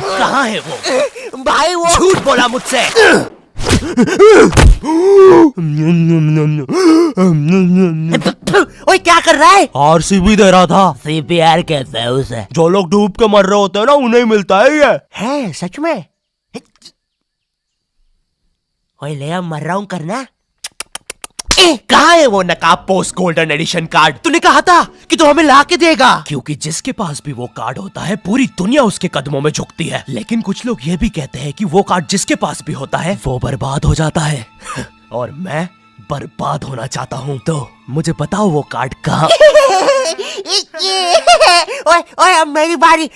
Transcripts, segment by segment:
कहाँ है वो? भाई वो झूठ बोला मुझसे। ओए क्या कर रहा है? आरसीबी दे रहा था। सीपीआर कहते हैं उसे। जो लोग डूब के मर रहे होते हैं ना, उन्हें मिलता है ये। है सच में? ओए ले अब मर रहा हूँ करना। कहाँ है वो नकाब पोस्ट गोल्डन एडिशन कार्ड? तूने कहा था कि तू हमें ला के देगा। क्योंकि जिसके पास भी वो कार्ड होता है, पूरी दुनिया उसके कदमों में झुकती है। लेकिन कुछ लोग ये भी कहते हैं कि वो कार्ड जिसके पास भी होता है वो बर्बाद हो जाता है। और मैं बर्बाद होना चाहता हूँ, तो मुझे बताओ वो कार्ड कहाँ? ओए ओए अब मेरी बारी।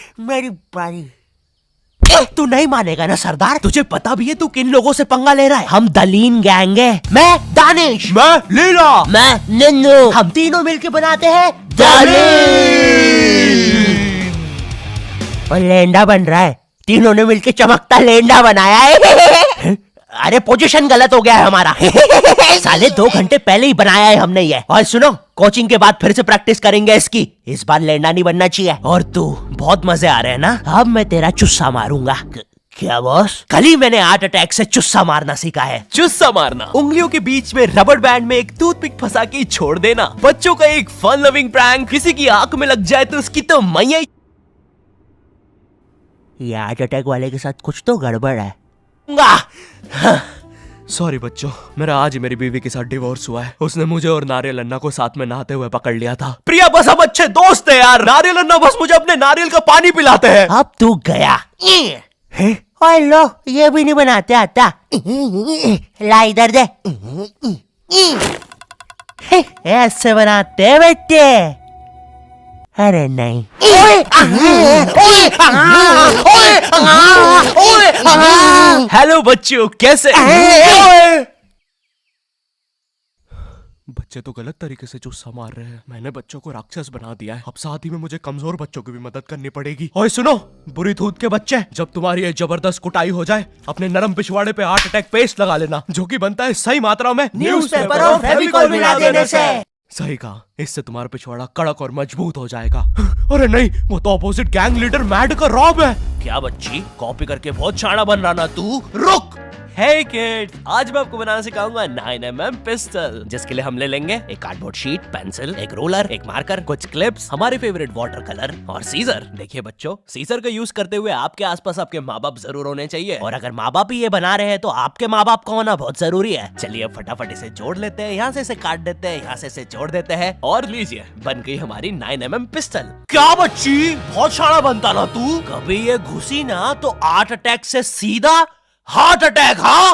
तू नहीं मानेगा ना सरदार? तुझे पता भी है तू किन लोगों से पंगा ले रहा है? हम दलीन गैंग है। मैं दानिश, मैं लीला, मैं नन्नू, हम तीनों मिलके बनाते हैं और लेंडा बन रहा है। तीनों ने मिलके चमकता लेंडा बनाया है। अरे पोजीशन गलत हो गया है हमारा। साले 2 घंटे पहले ही बनाया है हमने ये। और सुनो, कोचिंग के बाद फिर से प्रैक्टिस करेंगे इसकी। इस बार लेंडा नहीं बनना चाहिए। और तू बहुत मजे आ रहे हैं ना? अब मैं तेरा चुस्सा मारूंगा। क्या बॉस? कल ही मैंने हार्ट अटैक से चुस्सा मारना सीखा है। चुस्सा मारना उंगलियों के बीच में रबर बैंड में एक टूथपिक फंसा के छोड़ देना। बच्चों का एक फन लविंग प्रैंक। किसी की आंख में लग जाए तो उसकी तो मैया। ये हार्ट अटैक वाले के साथ कुछ तो गड़बड़ है। सॉरी बच्चों, मेरा आज ही मेरी बीवी के साथ डिवोर्स हुआ है। उसने मुझे और नारियल अन्ना को साथ में नहाते हुए पकड़ लिया था। प्रिया बस हम अच्छे दोस्त हैं यार। नारियल अन्ना बस मुझे अपने नारियल का पानी पिलाते हैं। अब तू गया। ओए लो, ये भी नहीं बनाते आता। ला इधर दे। ऐसे बनाते हैं बेटे। अरे नहीं। हेलो बच्चों, कैसे? बच्चे तो गलत तरीके से चुस्सा मार रहे हैं। मैंने बच्चों को राक्षस बना दिया है। अब साथ ही में मुझे कमजोर बच्चों की भी मदद करनी पड़ेगी। ओए सुनो, बुरी धूत के बच्चे, जब तुम्हारी ये जबरदस्त कुटाई हो जाए, अपने नरम पिछवाड़े पे हार्ट अटैक पेस्ट लगा लेना, जो कि बनता है सही मात्रा में न्यूज़पेपर और फेविकोल मिला देने से। सही कहा, इससे तुम्हारा पिछवाड़ा कड़क और मजबूत हो जाएगा। अरे नहीं, वो तो अपोजिट गैंग लीडर मैड का रॉब है। क्या बच्ची, कॉपी करके बहुत शाना बन रहा ना तू? रुक। Hey kid, आज मैं आपको बनाना सिखाऊंगा 9mm पिस्टल, जिसके लिए हम ले लेंगे एक कार्डबोर्ड शीट, पेंसिल, एक रोलर, एक मार्कर, कुछ क्लिप्स, हमारे फेवरेट वाटर कलर और सीजर। देखिए बच्चों, सीजर का यूज करते हुए आपके आसपास आपके माँ बाप जरूर होने चाहिए। और अगर माँ बाप ही ये बना रहे हैं तो आपके माँ बाप का होना बहुत जरूरी है। चलिए अब फटाफट इसे जोड़ लेते हैं। यहाँ से इसे काट देते हैं, यहाँ से इसे जोड़ देते हैं और लीजिए, बन गई हमारी 9mm पिस्टल। क्या बच्ची, बहुत शाना बनता ना तू? कभी ये घुसी ना तो हार्ट अटैक से सीधा हार्ट अटैक। हाँ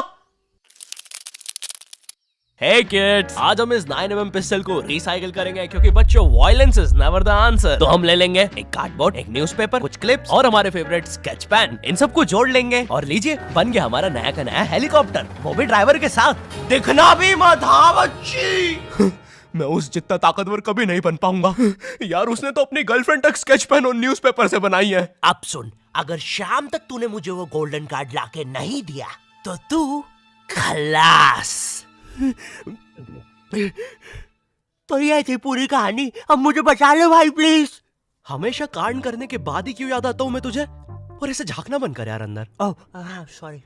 हे किड्स, आज हम इस 9mm पिस्टल को रिसाइकिल करेंगे, क्योंकि बच्चों violence is never the answer. तो हम ले लेंगे एक कार्डबोर्ड, एक न्यूज़पेपर, कुछ क्लिप्स और हमारे फेवरेट स्केच पेन। इन सबको जोड़ लेंगे और लीजिए, बन गया हमारा नया का नया हेलीकॉप्टर, वो भी ड्राइवर के साथ। दिखना भी मत। हाँ बच्ची। मैं उस जितना ताकतवर कभी नहीं बन पाऊंगा यार। उसने तो अपनी गर्लफ्रेंड तक स्केच पेन और न्यूज़पेपर से बनाई है। अब सुन, अगर शाम तक तूने मुझे वो गोल्डन कार्ड लाके नहीं दिया तो तू खलास। तो ये थी पूरी कहानी। अब मुझे बचा लो भाई प्लीज। हमेशा कांड करने के बाद ही क्यों याद आता हूँ मैं तुझे? और इसे झांकना बंद कर यार अंदर। Oh sorry.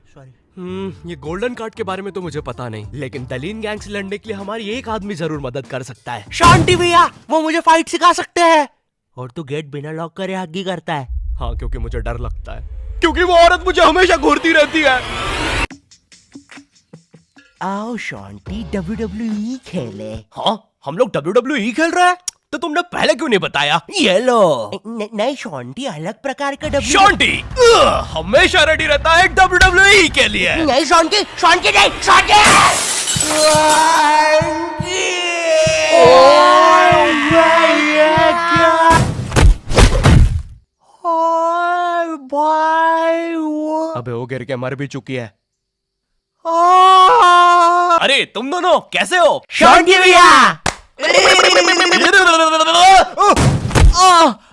ये गोल्डन कार्ड के बारे में तो मुझे पता नहीं, लेकिन दलीन गैंग से लड़ने के लिए हमारी एक आदमी जरूर मदद कर सकता है। शांति भैया, वो मुझे फाइट सिखा सकते हैं। और तू गेट बिना लॉक करे हग्गी करता है। हाँ, क्योंकि मुझे डर लगता है, क्योंकि वो औरत मुझे हमेशा घूरती रहती है। आओ शांति, WWE खेले। हाँ, हम लोग WWE खेल रहे हैं? तो तुमने पहले क्यों नहीं बताया? ये लो। नहीं शांति, अलग प्रकार का शांति हमेशा रेडी रहता है WWE के लिए। नहीं शांति नहीं शांति। अबे वो गिर के मर भी चुकी है। अरे तुम दोनों कैसे हो? शांति भैया।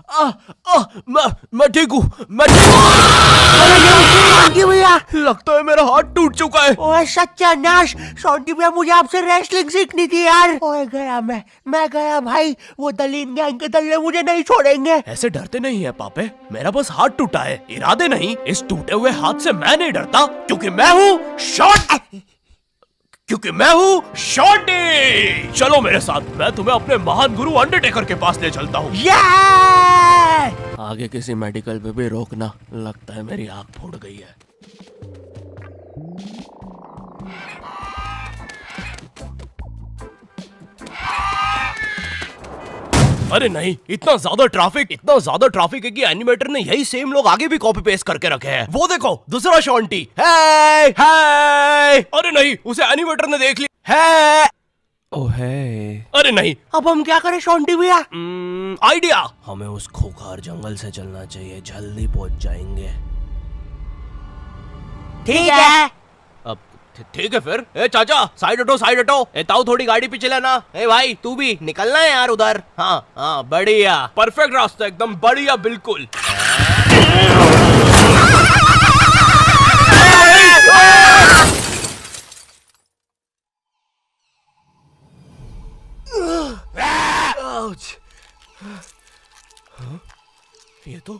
मैं ठीक हूँ, मैं शॉन्टी भैया, लगता है मेरा हाथ टूट चुका है। ओए सत्यानाश, शॉन्टी भैया मुझे आपसे रेसलिंग सीखनी थी यार। ओए गया मैं गया भाई, वो दलीन गैंग के दल्ले मुझे नहीं छोड़ेंगे। ऐसे डरते नहीं है पापे, मेरा बस हाथ टूटा है, इरादे नहीं। इस टूटे हुए हाथ से मैं नहीं डरता, क्योंकि मैं हूँ शॉन्टी। चलो मेरे साथ, मैं तुम्हें अपने महान गुरु अंडरटेकर के पास ले चलता हूँ। आगे किसी मेडिकल पे भी रोकना, लगता है मेरी आंख फूट गई है। अरे नहीं, इतना ज्यादा ट्रैफिक है कि एनिमेटर ने यही सेम लोग आगे भी कॉपी पेस्ट करके रखे हैं। वो देखो, दूसरा शॉन्टी। हे अरे नहीं, उसे एनिमेटर ने देख लिया है। ओह है, अरे नहीं, अब हम क्या करें शॉन्टी भैया? आइडिया, हमें उस खूंखार जंगल से चलना चाहिए, जल्दी पहुंच जाएंगे। ठीक है। अब ठीक है फिर। ए चाचा, साइड हटो। ए ताऊ, थोड़ी गाड़ी पीछे लेना। ए भाई, तू भी निकलना है यार उधर। हाँ, बढ़िया, परफेक्ट रास्ता, एकदम बढ़िया, बिल्कुल। ये तो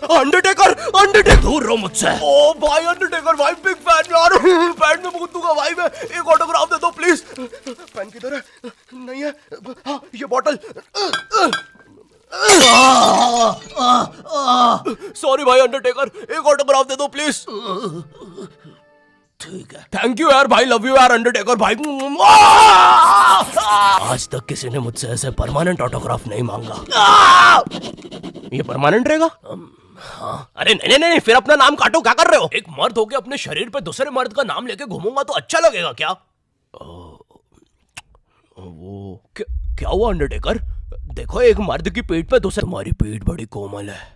अंडरटेकर दूर रहो मुझसे। ओ भाई अंडरटेकर भाई, बिग फैन यार, पैन में बहुत दूंगा भाई मैं। एक ऑटोग्राफ दे दो प्लीज। पैन किधर है? नहीं है। हाँ, ये बॉटल। सॉरी भाई अंडरटेकर, एक ऑटोग्राफ दे दो प्लीज। ठीक है, थैंक यू यार भाई, लव यू यार अंडरटेकर भाई। आज तक किसी ने मुझसे ऐसे परमानेंट ऑटोग्राफ नहीं मांगा। ये परमानेंट रहेगा? हाँ। अरे नहीं, फिर अपना नाम काटो, क्या कर रहे हो? एक मर्द होके अपने शरीर पे दूसरे मर्द का नाम लेके घूमूंगा तो अच्छा लगेगा क्या? वो क्या हुआ अंडरटेकर? देखो, एक मर्द की पीठ पे दूसरे। तुम्हारी पीठ बड़ी कोमल है।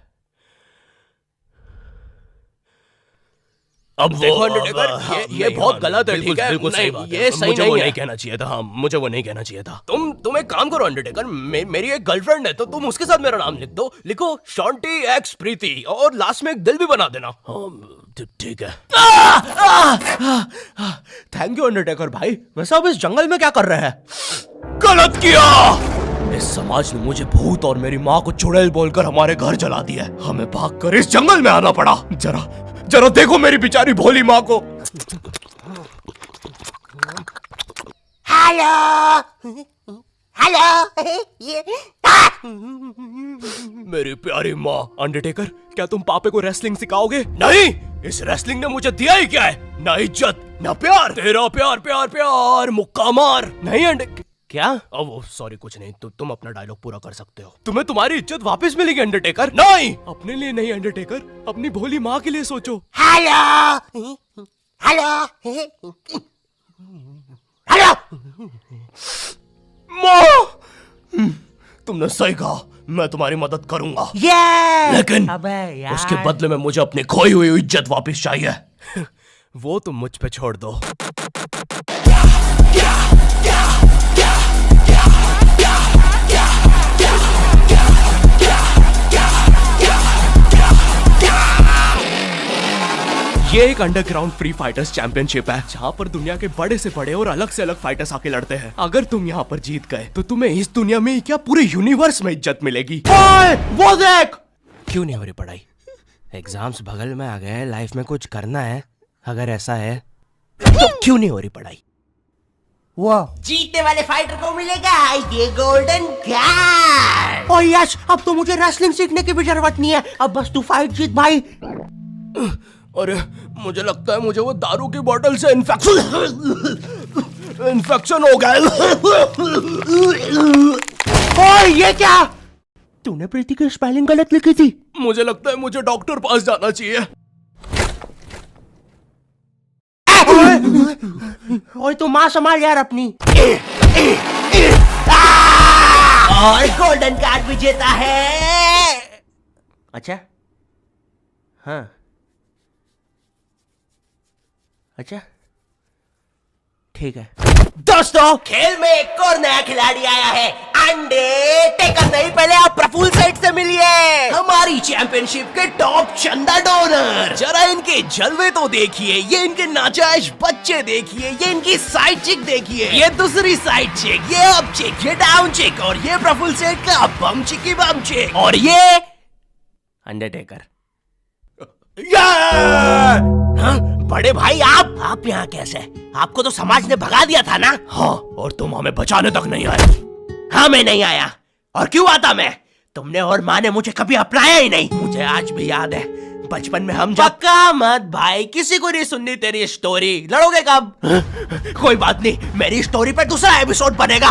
अब देखो अंडरटेकर, ये बहुत गलत है, ठीक है? बिल्कुल सही बात है। ये सही नहीं है। नहीं कहना चाहिए था। हाँ, मुझे वो नहीं कहना चाहिए था। तुम एक काम करो अंडरटेकर, मेरी एक गर्लफ्रेंड है, तो तुम उसके साथ मेरा नाम लिख दो। लिखो शॉन्टी एक्स प्रीति, और लास्ट में एक दिल भी बना देना। ठीक है। थैंक यू अंडरटेकर भाई। वैसे अब इस जंगल में क्या कर रहे हैं? गलत किया। इस समाज ने मुझे भूत और मेरी माँ को चुड़ैल बोलकर हमारे घर जला दिया। हमें भागकर इस जंगल में आना पड़ा। जरा देखो मेरी बेचारी भोली माँ को। हेलो। मेरी प्यारी माँ। अंडरटेकर, क्या तुम पापे को रेसलिंग सिखाओगे? नहीं, इस रेसलिंग ने मुझे दिया ही क्या है? ना इज्जत, ना प्यार। तेरा प्यार मुक्का मार। नहीं क्या? वो सॉरी, कुछ नहीं। तुम अपना डायलॉग पूरा कर सकते हो। तुम्हें तुम्हारी इज्जत वापस मिलेगी अंडरटेकर। नहीं, अपने लिए नहीं अंडरटेकर, अपनी भोली माँ के लिए सोचो। हेलो। माँ, तुमने सही कहा, मैं तुम्हारी मदद करूंगा। लेकिन उसके बदले में मुझे अपनी खोई हुई इज्जत वापस चाहिए। वो तुम मुझ पे छोड़ दो। ये एक अंडरग्राउंड फ्री फाइटर्स चैंपियनशिप है, जहाँ पर दुनिया के बड़े से बड़े और अलग से अलग फाइटर्स आके लड़ते हैं। अगर तुम यहाँ पर जीत गए तो तुम्हें इस दुनिया में क्या, पूरे यूनिवर्स में इज्जत मिलेगी। वो देख। क्यों नहीं हो रही पढ़ाई? एग्जाम्स बगल में आ गए, लाइफ में कुछ करना है। अगर ऐसा है तो क्यों नहीं हो रही पढ़ाई? वो जीतने वाले फाइटर को मिलेगा ये गोल्डन कार्ड। ओह यस, अब तो मुझे रेसलिंग सीखने की भी जरूरत नहीं है। अब बस तू फाइट जीत भाई। अरे मुझे लगता है मुझे वो दारू की बोतल से इन्फेक्शन हो गया। ओए ये क्या? तूने प्रीति की स्पेलिंग गलत लिखी थी। मुझे लगता है मुझे डॉक्टर पास जाना चाहिए। ओए तू माँ संभाल यार अपनी। और गोल्डन कार्ड विजेता है। अच्छा, हाँ, अच्छा, ठीक है। दोस्तों, खेल में एक और नया खिलाड़ी आया है। अंडरटेकर नहीं, भाई पहले आप प्रफुल्ल सेठ से मिलिए, हमारी चैंपियनशिप के टॉप चंदा डोनर। जरा इनके जलवे तो देखिए, ये इनके नाजायज बच्चे देखिए, ये इनकी साइड चिक देखिए, ये दूसरी साइड चिक, ये अप चिक, ये डाउन चिक, और ये प्रफुल्ल सेठ का बम चिकी बम चिक, और ये अंडरटेकर। हाँ? बड़े भाई आप यहाँ कैसे? आपको तो समाज ने भगा दिया था ना? हाँ, और तुम हमें बचाने तक नहीं आए। हाँ, मैं नहीं आया। और क्यों आता मैं? तुमने और माँ ने मुझे कभी अपनाया ही नहीं। मुझे आज भी याद है, बचपन में हम पक्का मत भाई, किसी को नहीं सुननी तेरी स्टोरी। लड़ोगे कब? कोई बात नहीं, मेरी स्टोरी पर दूसरा एपिसोड बनेगा।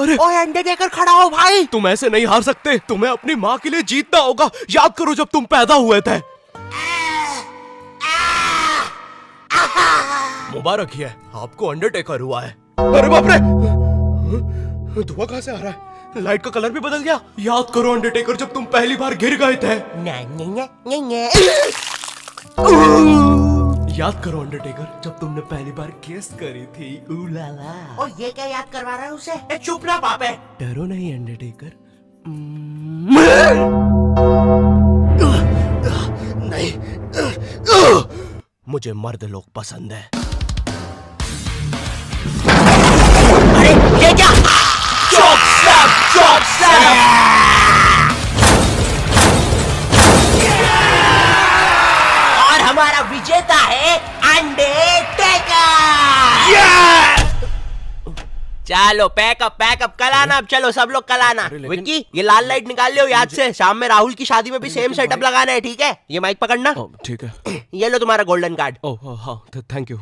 अरे ओए अंडरटेकर खड़ा हो भाई। तुम ऐसे नहीं हार सकते, तुम्हें अपनी माँ के लिए जीतना होगा। याद करो जब तुम पैदा हुए थे। मुबारक है, आपको अंडरटेकर हुआ है। अरे बाप रे, धुआं कहां से आ रहा है? लाइट का कलर भी बदल गया। याद करो अंडरटेकर, जब तुम पहली बार गिर गए थे। याद करो अंडरटेकर, जब तुमने पहली बार किस करी थी। उलाला। और ये क्या याद करवा रहा है उसे? चुप ना पापे। डरो नहीं अंडरटेकर। नहीं, मुझे मर्द लोग पसंद है। अरे ये क्या? चौक और हमारा विजेता है अंडरटेकर। चलो पैकअप कल आना। अब चलो सब लोग कल आना। विक्की, ये लाल लाइट निकाल लियो याद से। शाम में राहुल की शादी में भी सेम सेटअप लगाना है, ठीक है? ये माइक पकड़ना। ठीक है। ये लो तुम्हारा गोल्डन कार्ड। ओह हाँ, थैंक यू।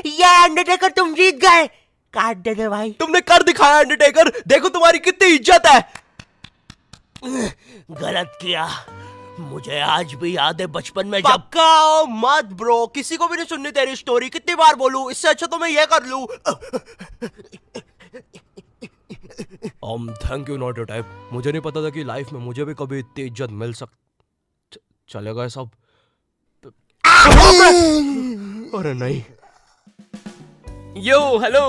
ये अंडरटेकर तुम जीत गए। कार्ड दे दे भाई। तुमने कर दिखाया अंडरटेकर, देखो तुम्हारी कितनी इज्जत है। गलत किया, मुझे आज भी याद है बचपन में जब। पक्का मत ब्रो, किसी को भी नहीं सुननी तेरी स्टोरी। कितनी बार बोलूं? इससे अच्छा तो मैं ये कर लूं। Thank you not your type. मुझे नहीं पता था कि लाइफ में मुझे भी कभी इतनी इज्जत मिल चलेगा सब। अरे नहीं। यो हेलो,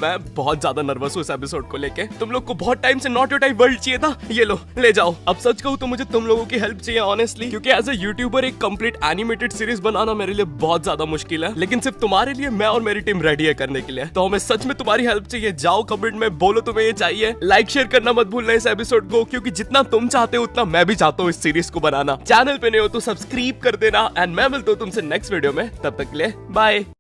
मैं बहुत ज्यादा नर्वस हूँ इस एपिसोड को लेके। तुम लोग को बहुत टाइम से नॉट योर टाइप वर्ल्ड चाहिए था। ये लो, ले जाओ। अब सच कहूँ तो मुझे तुम लोगों की हेल्प चाहिए ऑनेस्टली, क्योंकि एज ए यूट्यूबर एक कंप्लीट एनिमेटेड सीरीज बनाना मेरे लिए बहुत ज्यादा मुश्किल है। लेकिन सिर्फ तुम्हारे लिए मैं और मेरी टीम रेडी है करने के लिए। तो हमें सच में तुम्हारी हेल्प चाहिए। जाओ कमेंट में बोलो तुम्हें ये चाहिए। लाइक शेयर करना मत भूलना इस एपिसोड को, क्योंकि जितना तुम चाहते हो उतना मैं भी चाहता हूँ इस सीरीज को बनाना। चैनल पे नहीं हो तो सब्सक्राइब कर देना। एंड मैं मिलता हूँ तुमसे नेक्स्ट वीडियो में। तब तक के लिए बाय।